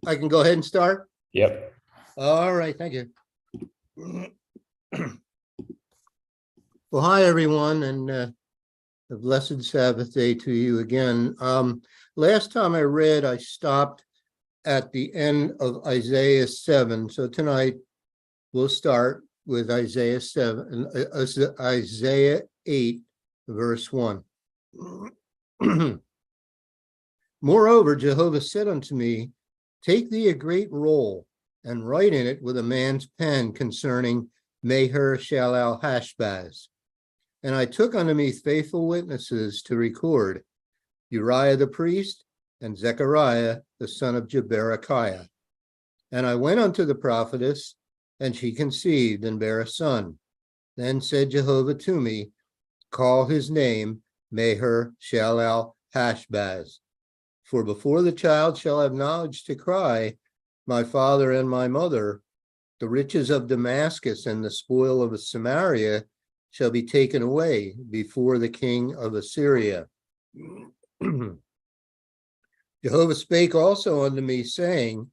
I can go ahead and start? Yep. All right, thank you. Well, hi, everyone, and a blessed Sabbath day to you again. Last time I read, I stopped at the end of Isaiah 7. So tonight we'll start with Isaiah 7, Isaiah 8, verse 1. Moreover, Jehovah said unto me, take thee a great roll and write in it with a man's pen concerning Maher-shalal-Hashbaz. And I took unto me faithful witnesses to record Uriah the priest and Zechariah the son of Jeberechiah. And I went unto the prophetess, and she conceived and bare a son. Then said Jehovah to me, call his name Maher-shalal-Hashbaz. For before the child shall have knowledge to cry, my father and my mother, the riches of Damascus and the spoil of Samaria shall be taken away before the king of Assyria. Jehovah spake also unto me, saying,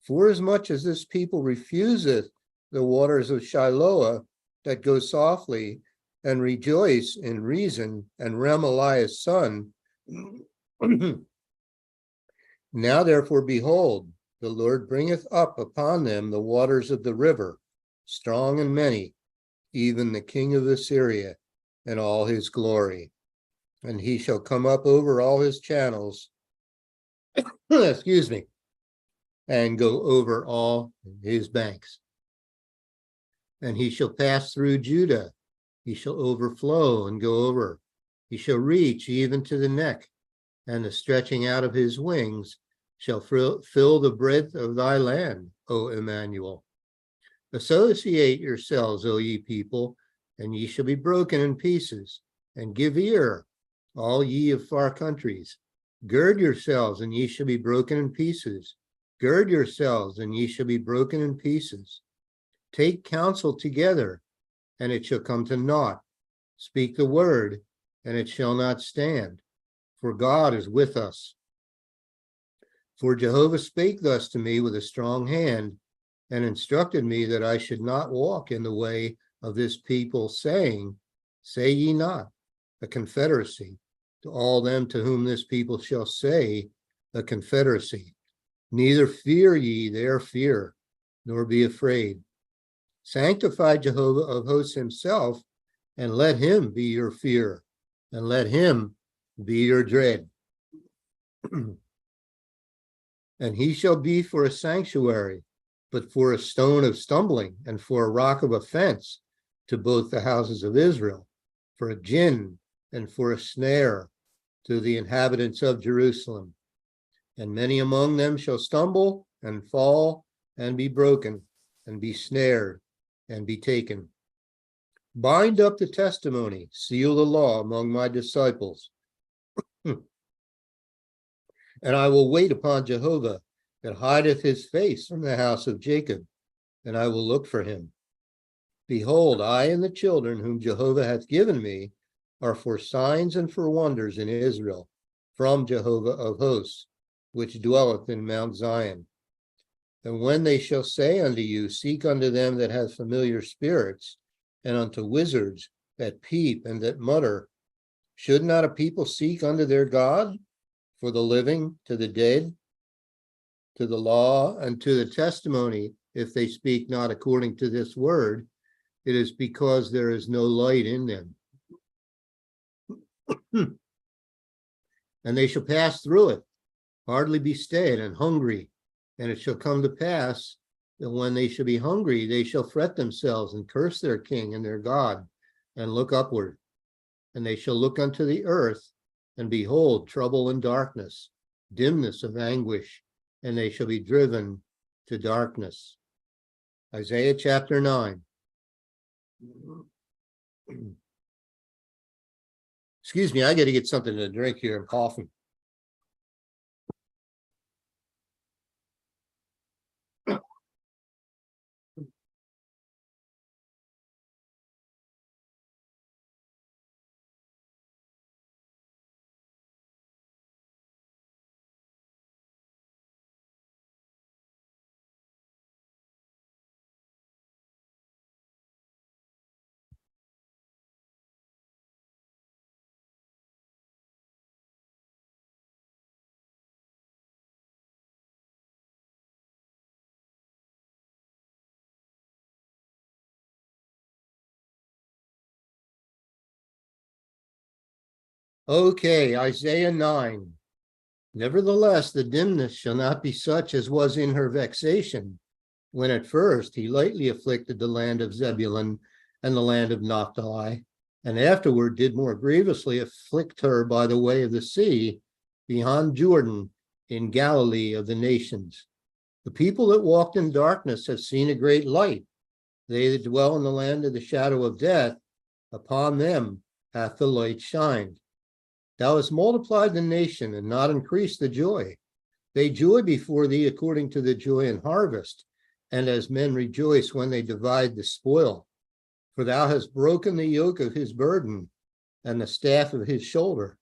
forasmuch as this people refuseth the waters of Shiloah that go softly, and rejoice in Rezin and Remaliah's son, now therefore, behold, the Lord bringeth up upon them the waters of the river, strong and many, even the king of Assyria and all his glory. And he shall come up over all his channels, excuse me, and go over all his banks. And he shall pass through Judah, he shall overflow and go over. He shall reach even to the neck, and the stretching out of his wings shall fill the breadth of thy land, O Emmanuel. Associate yourselves, O ye people, and ye shall be broken in pieces, and give ear, all ye of far countries. Gird yourselves, and ye shall be broken in pieces. Gird yourselves, and ye shall be broken in pieces. Take counsel together, and it shall come to naught. Speak the word, and it shall not stand. For God is with us. For Jehovah spake thus to me with a strong hand, and instructed me that I should not walk in the way of this people, saying, say ye not, a confederacy, to all them to whom this people shall say, a confederacy. Neither fear ye their fear, nor be afraid. Sanctify Jehovah of hosts himself, and let him be your fear, and let him be your dread. And he shall be for a sanctuary, but for a stone of stumbling, and for a rock of offense to both the houses of Israel, for a gin and for a snare to the inhabitants of Jerusalem. And many among them shall stumble and fall and be broken and be snared and be taken. Bind up the testimony, seal the law among my disciples. And I will wait upon Jehovah that hideth his face from the house of Jacob, and I will look for him. Behold, I and the children whom Jehovah hath given me are for signs and for wonders in Israel, from Jehovah of hosts, which dwelleth in Mount Zion. And when they shall say unto you, seek unto them that have familiar spirits, and unto wizards that peep and that mutter, should not a people seek unto their God? For the living, to the dead, to the law, and to the testimony, if they speak not according to this word, it is because there is no light in them. And they shall pass through it, hardly be stayed, and hungry. And it shall come to pass that when they shall be hungry, they shall fret themselves and curse their king and their God, and look upward. And they shall look unto the earth, and behold trouble and darkness, dimness of anguish, and they shall be driven to darkness. Isaiah chapter 9. Excuse me, I got to get something to drink here. I'm coughing. Okay, Isaiah 9. Nevertheless, the dimness shall not be such as was in her vexation, when at first he lightly afflicted the land of Zebulun and the land of Naphtali, and afterward did more grievously afflict her by the way of the sea, beyond Jordan, in Galilee of the nations. The people that walked in darkness have seen a great light. They that dwell in the land of the shadow of death, upon them hath the light shined. Thou hast multiplied the nation and not increased the joy. They joy before thee according to the joy in harvest, and as men rejoice when they divide the spoil. For thou hast broken the yoke of his burden, and the staff of his shoulder,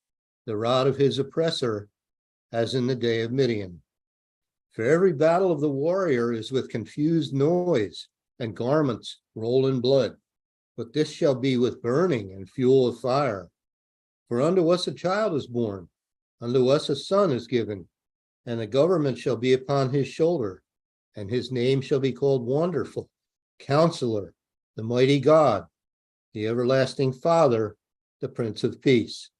the rod of his oppressor, as in the day of Midian. For every battle of the warrior is with confused noise, and garments roll in blood. But this shall be with burning and fuel of fire. For unto us a child is born, unto us a son is given, and the government shall be upon his shoulder, and his name shall be called Wonderful, Counselor, the Mighty God, the Everlasting Father, the Prince of Peace.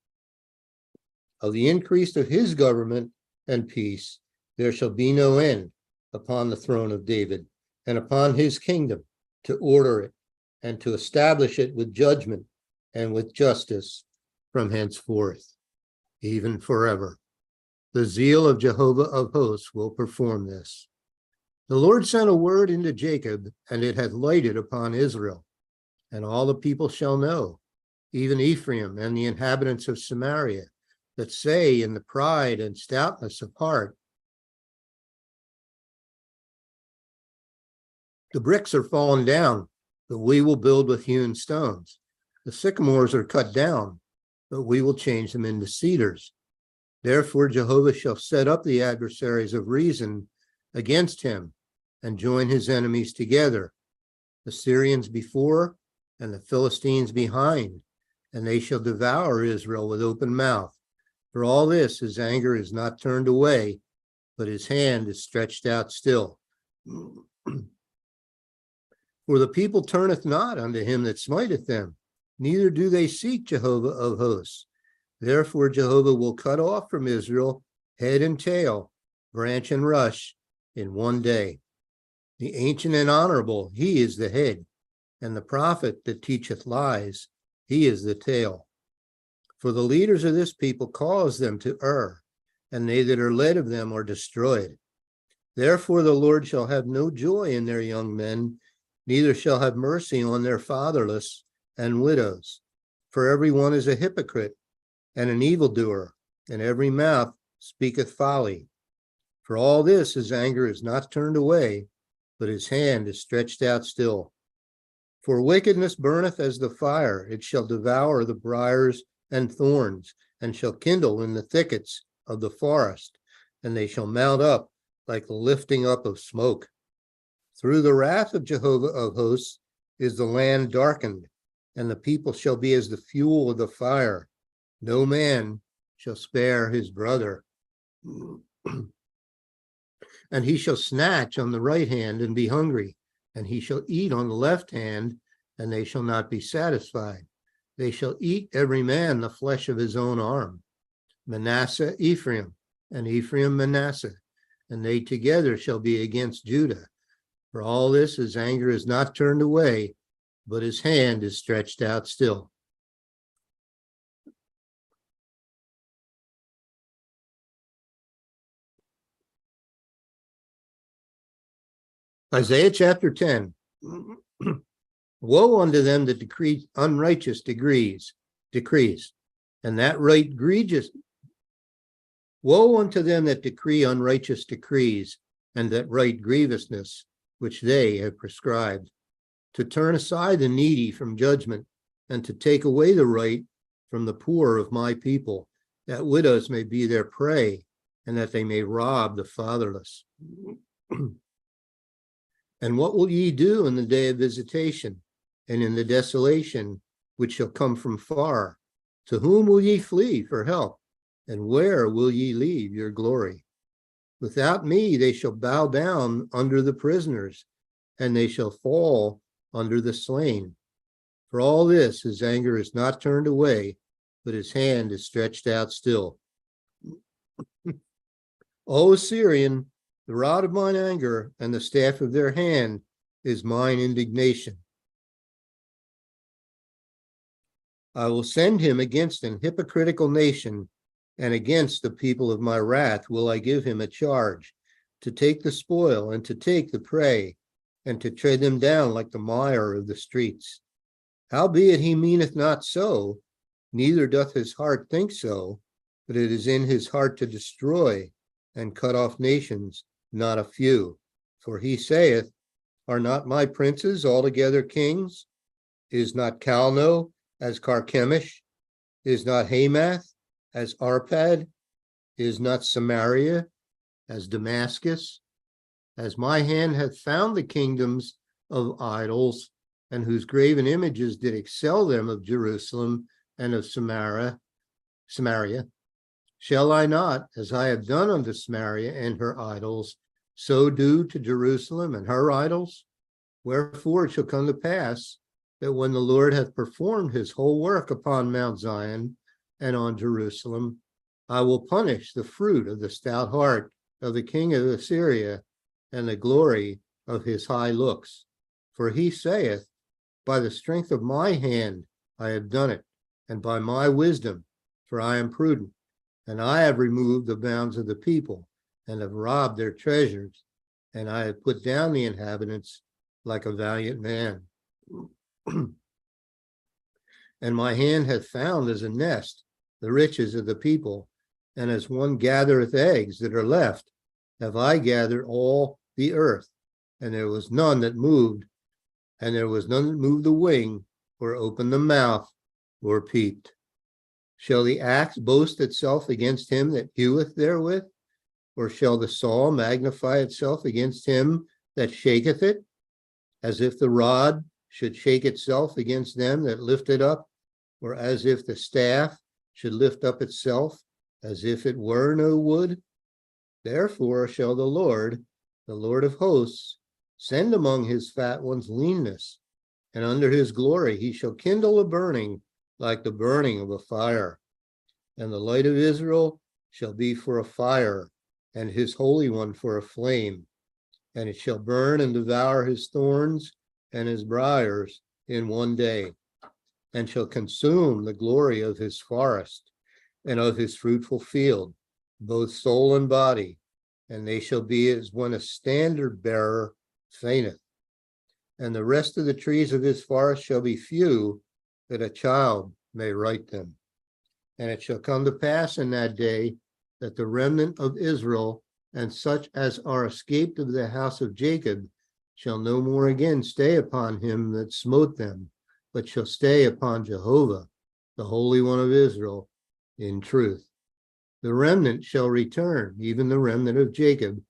Of the increase of his government and peace there shall be no end upon the throne of David, and upon his kingdom, to order it, and to establish it with judgment and with justice from henceforth, even forever. The zeal of Jehovah of hosts will perform this. The Lord sent a word into Jacob, and it hath lighted upon Israel. And all the people shall know, even Ephraim and the inhabitants of Samaria, that say in the pride and stoutness of heart, the bricks are fallen down, but we will build with hewn stones. The sycamores are cut down, but we will change them into cedars. Therefore Jehovah shall set up the adversaries of reason against him, and join his enemies together, the Syrians before and the Philistines behind, and they shall devour Israel with open mouth. For all this his anger is not turned away, but his hand is stretched out still. For the people turneth not unto him that smiteth them, neither do they seek Jehovah of hosts. Therefore Jehovah will cut off from Israel head and tail, branch and rush, in one day. The ancient and honorable, he is the head, and the prophet that teacheth lies, he is the tail. For the leaders of this people cause them to err, and they that are led of them are destroyed. Therefore the Lord shall have no joy in their young men, neither shall have mercy on their fatherless and widows. For every one is a hypocrite and an evildoer, and every mouth speaketh folly. For all this his anger is not turned away, but his hand is stretched out still. For wickedness burneth as the fire, it shall devour the briars and thorns, and shall kindle in the thickets of the forest, and they shall mount up like the lifting up of smoke. Through the wrath of Jehovah of hosts is the land darkened, and the people shall be as the fuel of the fire. No man shall spare his brother. And he shall snatch on the right hand and be hungry, and he shall eat on the left hand, and they shall not be satisfied. They shall eat every man the flesh of his own arm. Manasseh Ephraim, and Ephraim Manasseh, and they together shall be against Judah. For all this his anger is not turned away, but his hand is stretched out still. Isaiah chapter 10. Woe unto them that decree unrighteous decrees, and that right egregious. Woe unto them that decree unrighteous decrees, and that right grievousness which they have prescribed, to turn aside the needy from judgment, and to take away the right from the poor of my people, that widows may be their prey, and that they may rob the fatherless. And what will ye do in the day of visitation, and in the desolation which shall come from far? To whom will ye flee for help? And where will ye leave your glory? Without me they shall bow down under the prisoners, and they shall fall under the slain. For all this his anger is not turned away, but his hand is stretched out still. O Assyrian, the rod of mine anger and the staff of their hand is mine indignation. I will send him against an hypocritical nation, and against the people of my wrath will I give him a charge, to take the spoil and to take the prey, and to tread them down like the mire of the streets. Howbeit he meaneth not so, neither doth his heart think so, but it is in his heart to destroy and cut off nations, not a few. For he saith, are not my princes altogether kings? Is not Calno as Carchemish? Is not Hamath as Arpad? Is not Samaria as Damascus? As my hand hath found the kingdoms of idols, and whose graven images did excel them of Jerusalem and of Samaria, shall I not, as I have done unto Samaria and her idols, so do to Jerusalem and her idols? Wherefore it shall come to pass that when the Lord hath performed his whole work upon Mount Zion and on Jerusalem, I will punish the fruit of the stout heart of the king of Assyria and the glory of his high looks. For he saith, by the strength of my hand I have done it, and by my wisdom, for I am prudent, and I have removed the bounds of the people, and have robbed their treasures, and I have put down the inhabitants like a valiant man. And my hand hath found as a nest the riches of the people, and as one gathereth eggs that are left, have I gathered all the earth, and there was none that moved, and there was none that moved the wing, or opened the mouth, or peeped. Shall the axe boast itself against him that heweth therewith? Or shall the saw magnify itself against him that shaketh it? As if the rod should shake itself against them that lift it up, or as if the staff should lift up itself, as if it were no wood? Therefore shall the Lord of hosts, send among his fat ones leanness, and under his glory he shall kindle a burning like the burning of a fire. And the light of Israel shall be for a fire, and his Holy One for a flame. And it shall burn and devour his thorns and his briars in one day, and shall consume the glory of his forest and of his fruitful field, both soul and body, and they shall be as when a standard bearer fainteth. And the rest of the trees of his forest shall be few, that a child may write them. And it shall come to pass in that day that the remnant of Israel and such as are escaped of the house of Jacob shall no more again stay upon him that smote them, but shall stay upon Jehovah, the Holy One of Israel, in truth. The remnant shall return, even the remnant of Jacob,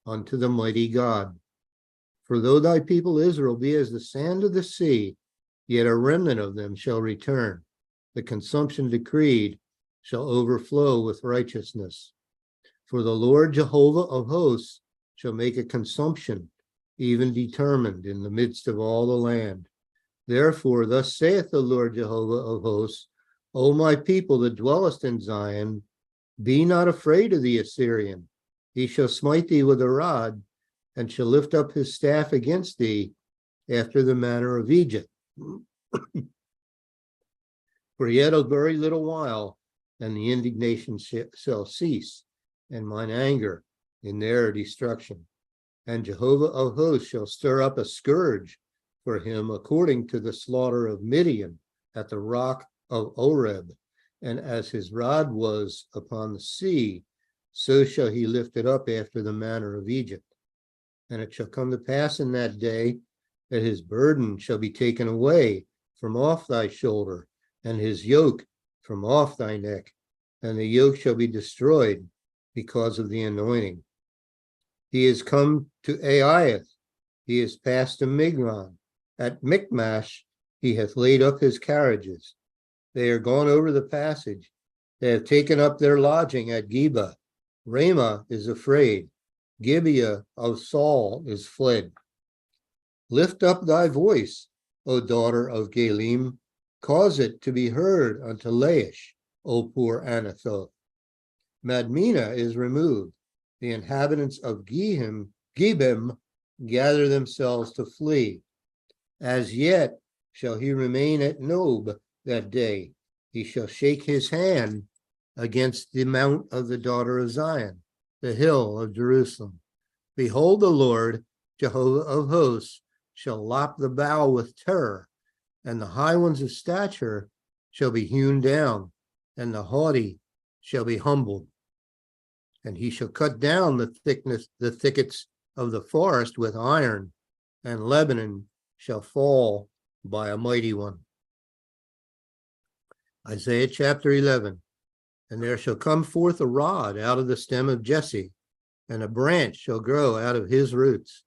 unto the mighty God. For though thy people Israel be as the sand of the sea, yet a remnant of them shall return. The consumption decreed shall overflow with righteousness. For the Lord Jehovah of hosts shall make a consumption, even determined in the midst of all the land. Therefore, thus saith the Lord Jehovah of hosts, O my people that dwellest in Zion, be not afraid of the Assyrian. He shall smite thee with a rod, and shall lift up his staff against thee after the manner of Egypt. For yet a very little while, and the indignation shall cease, and mine anger in their destruction. And Jehovah of hosts shall stir up a scourge for him according to the slaughter of Midian at the rock of Oreb. And as his rod was upon the sea, so shall he lift it up after the manner of Egypt. And it shall come to pass in that day that his burden shall be taken away from off thy shoulder, and his yoke from off thy neck, and the yoke shall be destroyed because of the anointing. He is come to Aiath, he is passed to Migron. At Michmash he hath laid up his carriages. They are gone over the passage. They have taken up their lodging at Geba. Ramah is afraid. Gibeah of Saul is fled. Lift up thy voice, O daughter of Galim. Cause it to be heard unto Laish. O poor Anathoth. Madmenah is removed. The inhabitants of Gebim gather themselves to flee. As yet shall he remain at Nob that day. He shall shake his hand against the mount of the daughter of Zion, the hill of Jerusalem. Behold, the Lord, Jehovah of hosts, shall lop the bough with terror, and the high ones of stature shall be hewn down, and the haughty shall be humbled. And he shall cut down the thickets of the forest with iron, and Lebanon shall fall by a mighty one. Isaiah chapter 11. And there shall come forth a rod out of the stem of Jesse, and a branch shall grow out of his roots.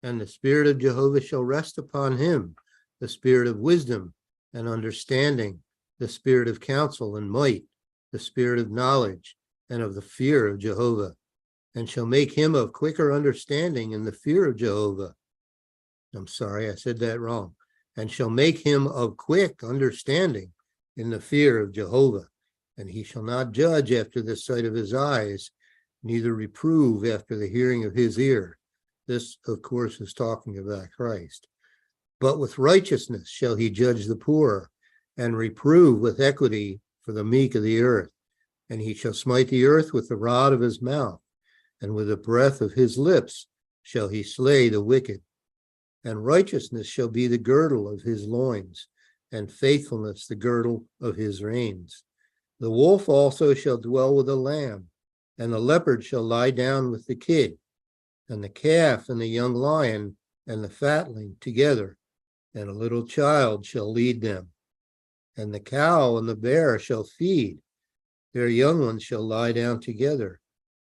And the Spirit of Jehovah shall rest upon him, the Spirit of wisdom and understanding, the Spirit of counsel and might, the Spirit of knowledge and of the fear of Jehovah, and shall make him of quicker understanding in the fear of Jehovah. I'm sorry, I said that wrong. And shall make him of quick understanding in the fear of Jehovah. And he shall not judge after the sight of his eyes, neither reprove after the hearing of his ear. This, of course, is talking about Christ. But with righteousness shall he judge the poor, and reprove with equity for the meek of the earth. And he shall smite the earth with the rod of his mouth, and with the breath of his lips shall he slay the wicked. And righteousness shall be the girdle of his loins, and faithfulness the girdle of his reins. The wolf also shall dwell with the lamb, and the leopard shall lie down with the kid, and the calf and the young lion and the fatling together, and a little child shall lead them. And the cow and the bear shall feed, their young ones shall lie down together,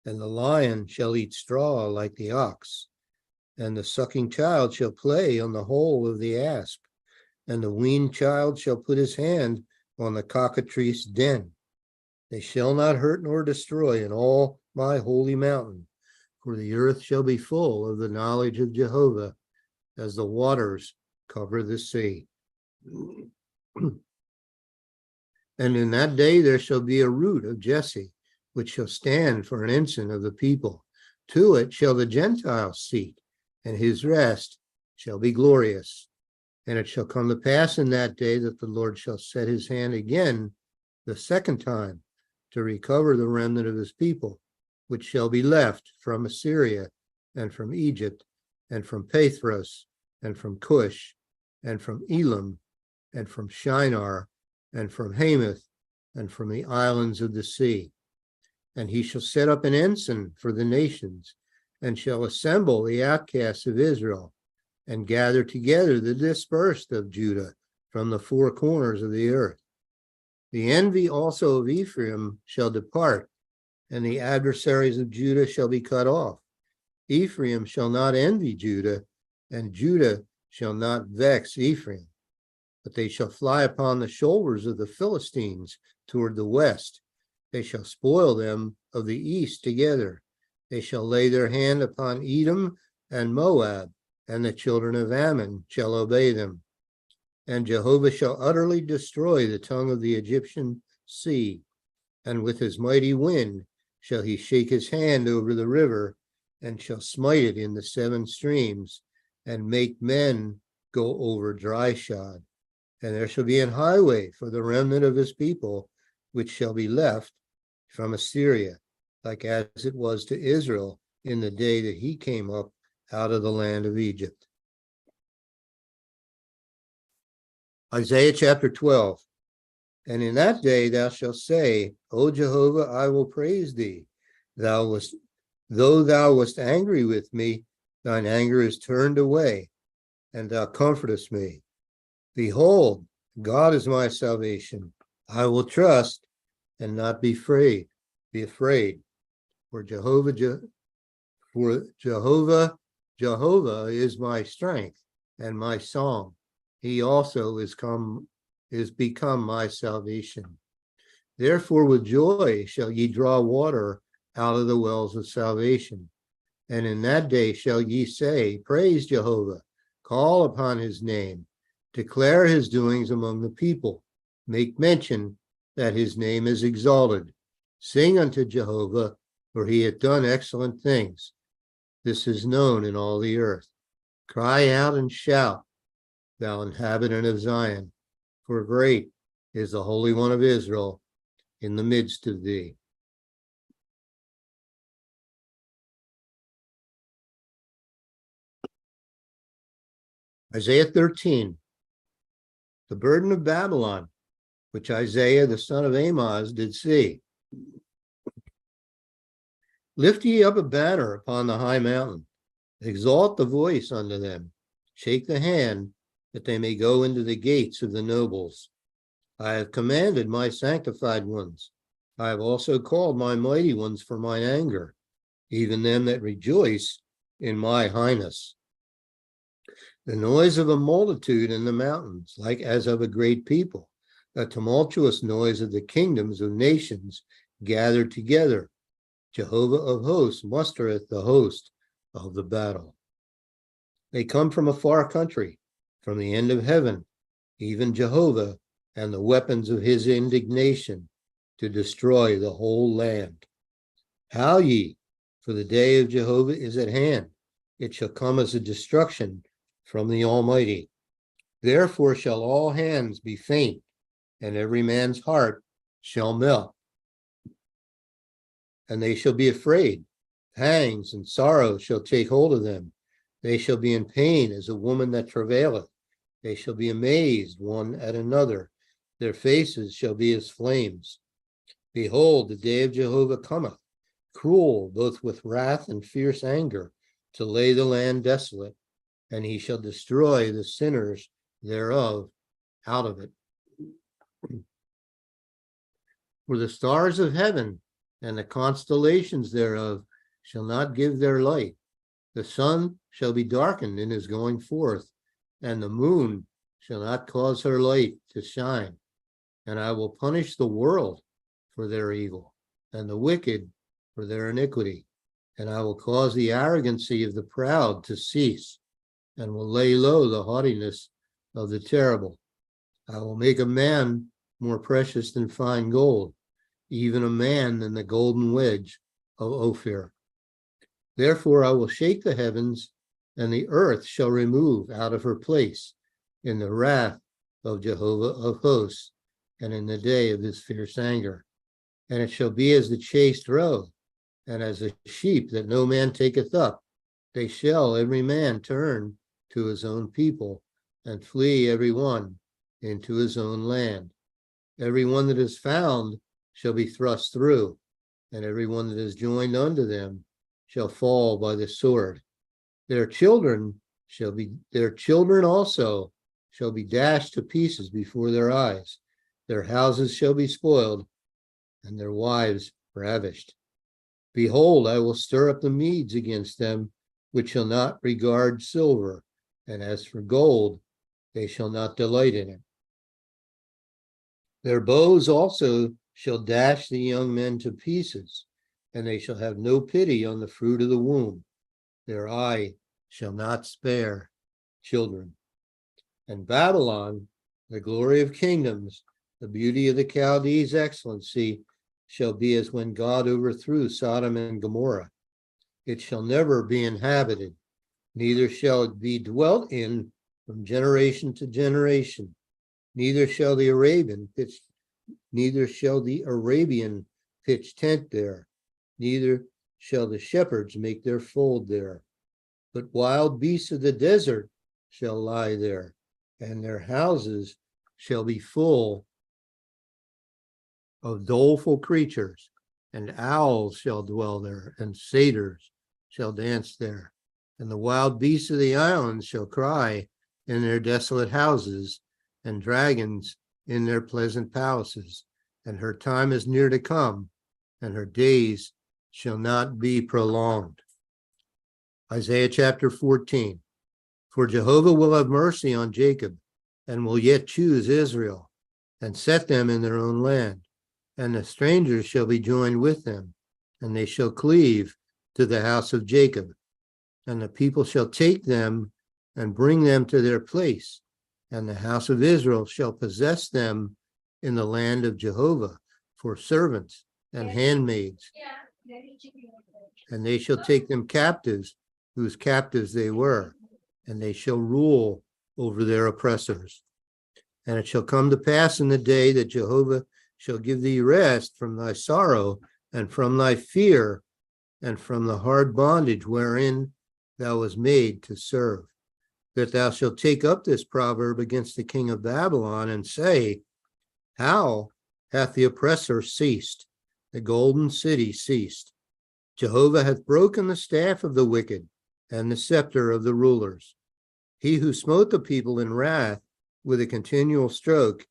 and the lion shall eat straw like the ox. And the sucking child shall play on the hole of the asp, and the weaned child shall put his hand on the cockatrice den. They shall not hurt nor destroy in all my holy mountain, for the earth shall be full of the knowledge of Jehovah, as the waters cover the sea. And in that day there shall be a root of Jesse, which shall stand for an ensign of the people. To it shall the Gentiles seek, and his rest shall be glorious. And it shall come to pass in that day that the Lord shall set his hand again the second time to recover the remnant of his people, which shall be left from Assyria, and from Egypt, and from Pathros, and from Cush, and from Elam, and from Shinar, and from Hamath, and from the islands of the sea. And he shall set up an ensign for the nations, and shall assemble the outcasts of Israel, and gather together the dispersed of Judah from the four corners of the earth. The envy also of Ephraim shall depart, and the adversaries of Judah shall be cut off. Ephraim shall not envy Judah, and Judah shall not vex Ephraim. But they shall fly upon the shoulders of the Philistines toward the west. They shall spoil them of the east together. They shall lay their hand upon Edom and Moab, and the children of Ammon shall obey them. And Jehovah shall utterly destroy the tongue of the Egyptian sea, and with his mighty wind shall he shake his hand over the river, and shall smite it in the seven streams, and make men go over dry shod. And there shall be an highway for the remnant of his people, which shall be left from Assyria, like as it was to Israel in the day that he came up out of the land of Egypt. Isaiah chapter 12. And in that day thou shalt say, O Jehovah, I will praise thee. Though thou wast angry with me, thine anger is turned away, and thou comfortest me. Behold, God is my salvation. I will trust and not be afraid. For Jehovah is my strength and my song. He also is become my salvation. Therefore with joy shall ye draw water out of the wells of salvation. And in that day shall ye say, Praise Jehovah, call upon his name, declare his doings among the people, make mention that his name is exalted. Sing unto Jehovah, for he hath done excellent things. This is known in all the earth. Cry out and shout, thou inhabitant of Zion, for great is the Holy One of Israel in the midst of thee. Isaiah 13, the burden of Babylon, which Isaiah the son of Amoz did see. Lift ye up a banner upon the high mountain, exalt the voice unto them, shake the hand, that they may go into the gates of the nobles. I have commanded my sanctified ones. I have also called my mighty ones for mine anger, even them that rejoice in my highness. The noise of a multitude in the mountains, like as of a great people, a tumultuous noise of the kingdoms of nations gathered together. Jehovah of hosts mustereth the host of the battle. They come from a far country, from the end of heaven, even Jehovah, and the weapons of his indignation, to destroy the whole land. Howl ye, for the day of Jehovah is at hand. It shall come as a destruction from the Almighty. Therefore shall all hands be faint, and every man's heart shall melt. And they shall be afraid. Pangs and sorrow shall take hold of them. They shall be in pain as a woman that travaileth. They shall be amazed one at another. Their faces shall be as flames. Behold, the day of Jehovah cometh, cruel both with wrath and fierce anger, to lay the land desolate, and he shall destroy the sinners thereof out of it. For the stars of heaven and the constellations thereof shall not give their light. The sun shall be darkened in his going forth, and the moon shall not cause her light to shine. And I will punish the world for their evil, and the wicked for their iniquity. And I will cause the arrogancy of the proud to cease, and will lay low the haughtiness of the terrible. I will make a man more precious than fine gold, even a man than the golden wedge of Ophir. Therefore I will shake the heavens, and the earth shall remove out of her place in the wrath of Jehovah of hosts, and in the day of his fierce anger. And it shall be as the chased roe, and as a sheep that no man taketh up. They shall every man turn to his own people, and flee every one into his own land. Every one that is found shall be thrust through, and every one that is joined unto them shall fall by the sword. Their children also shall be dashed to pieces before their eyes. Their houses shall be spoiled, and their wives ravished. Behold, I will stir up the Medes against them, which shall not regard silver, and as for gold, they shall not delight in it. Their bows also shall dash the young men to pieces, and they shall have no pity on the fruit of the womb. Their eye shall not spare children. And Babylon, the glory of kingdoms, the beauty of the Chaldees' excellency, shall be as when God overthrew Sodom and Gomorrah. It shall never be inhabited, neither shall it be dwelt in from generation to generation. Neither shall the Arabian pitch tent there, neither shall the shepherds make their fold there. But wild beasts of the desert shall lie there, and their houses shall be full of doleful creatures, and owls shall dwell there, and satyrs shall dance there. And the wild beasts of the islands shall cry in their desolate houses, and dragons in their pleasant palaces. And her time is near to come, and her days shall not be prolonged. Isaiah chapter 14. For Jehovah will have mercy on Jacob, and will yet choose Israel, and set them in their own land. And the strangers shall be joined with them, and they shall cleave to the house of Jacob. And the people shall take them and bring them to their place, and the house of Israel shall possess them in the land of Jehovah for servants and handmaids. And they shall take them captives, whose captives they were, and they shall rule over their oppressors. And it shall come to pass in the day that Jehovah shall give thee rest from thy sorrow and from thy fear and from the hard bondage wherein thou was made to serve, that thou shalt take up this proverb against the king of Babylon and say, how hath the oppressor ceased? The golden city ceased. Jehovah hath broken the staff of the wicked and the scepter of the rulers. He who smote the people in wrath with a continual stroke,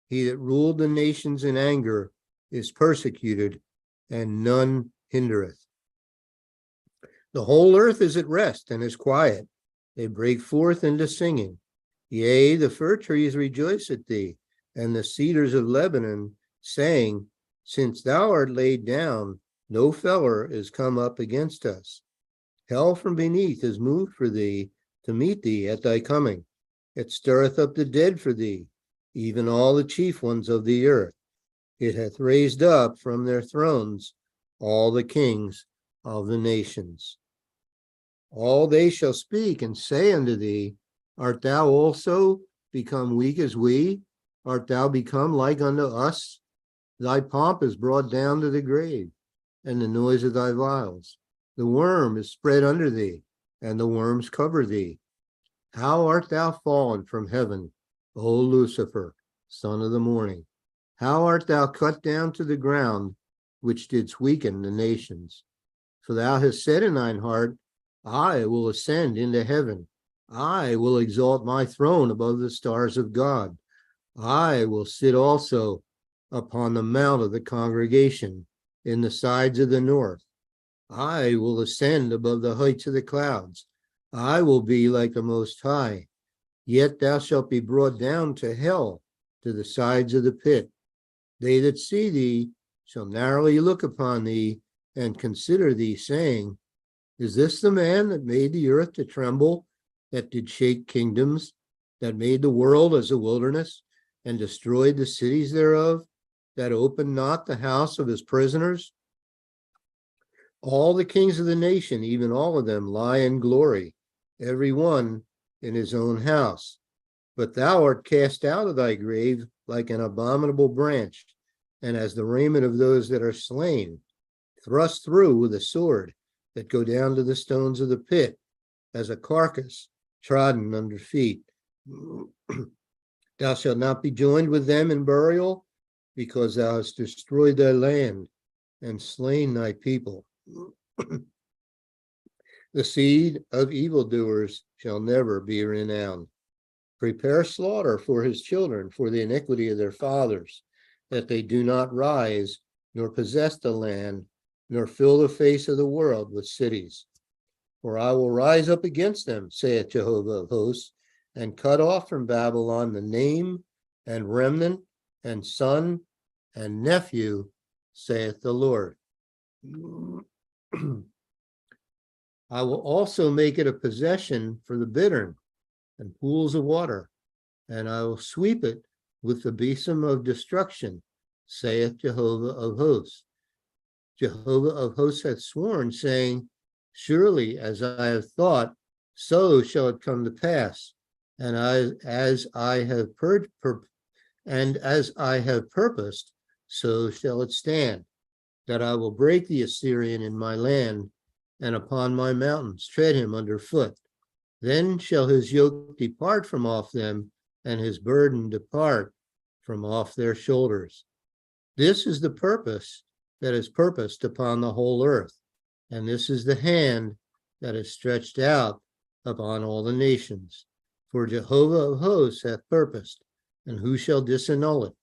he that ruled the nations in anger, is persecuted, and none hindereth. The whole earth is at rest and is quiet. They break forth into singing. Yea, the fir trees rejoice at thee, and the cedars of Lebanon, saying, since thou art laid down, no feller is come up against us. Hell from beneath is moved for thee to meet thee at thy coming. It stirreth up the dead for thee, even all the chief ones of the earth. It hath raised up from their thrones all the kings of the nations. All they shall speak and say unto thee, art thou also become weak as we? Art thou become like unto us? Thy pomp is brought down to the grave, and the noise of thy vials. The worm is spread under thee, and the worms cover thee. How art thou fallen from heaven, O Lucifer, son of the morning? How art thou cut down to the ground, which didst weaken the nations? For thou hast said in thine heart, I will ascend into heaven. I will exalt my throne above the stars of God. I will sit also upon the mount of the congregation in the sides of the north. I will ascend above the heights of the clouds. I will be like the Most High. Yet thou shalt be brought down to hell, to the sides of the pit. They that see thee shall narrowly look upon thee and consider thee, saying, is this the man that made the earth to tremble, that did shake kingdoms, that made the world as a wilderness, and destroyed the cities thereof, that opened not the house of his prisoners? All the kings of the nation, even all of them, lie in glory, every one in his own house. But thou art cast out of thy grave like an abominable branch, and as the raiment of those that are slain, thrust through with a sword, that go down to the stones of the pit, as a carcass trodden under feet. Thou shalt not be joined with them in burial, because thou hast destroyed thy land and slain thy people. The seed of evildoers shall never be renowned. Prepare slaughter for his children, for the iniquity of their fathers, that they do not rise, nor possess the land, nor fill the face of the world with cities. For I will rise up against them, saith Jehovah of hosts, and cut off from Babylon the name and remnant and son and nephew, saith the Lord. I will also make it a possession for the bittern and pools of water, and I will sweep it with the besom of destruction, saith Jehovah of hosts. Jehovah of hosts hath sworn, saying, surely as I have thought, so shall it come to pass, and as I have purposed, so shall it stand, that I will break the Assyrian in my land, and upon my mountains tread him under foot. Then shall his yoke depart from off them, and his burden depart from off their shoulders. This is the purpose that is purposed upon the whole earth, and this is the hand that is stretched out upon all the nations. For Jehovah of hosts hath purposed, and who shall disannul it?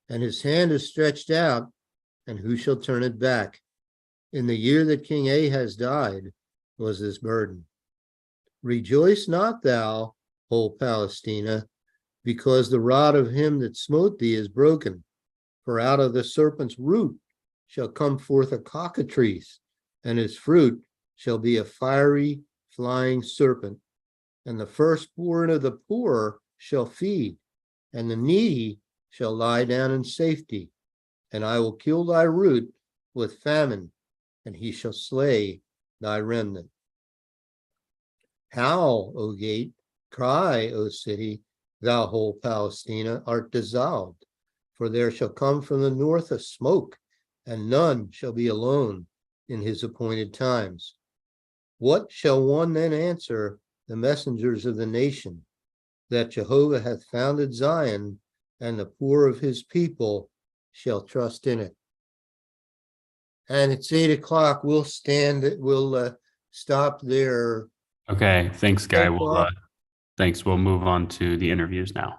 And his hand is stretched out, and who shall turn it back? In the year that King Ahaz died was this burden. Rejoice not thou, whole Palestina, because the rod of him that smote thee is broken. For out of the serpent's root shall come forth a cockatrice, and his fruit shall be a fiery flying serpent. And the firstborn of the poor shall feed, and the needy shall lie down in safety, and I will kill thy root with famine, and he shall slay thy remnant. Howl, O gate, cry, O city, thou whole Palestina art dissolved, for there shall come from the north a smoke, and none shall be alone in his appointed times. What shall one then answer the messengers of the nation, that Jehovah hath founded Zion, and the poor of his people shall trust in it? And it's 8 o'clock. We'll stop there. Okay, thanks, Guy. Thanks, Bob. Thanks. We'll move on to the interviews now.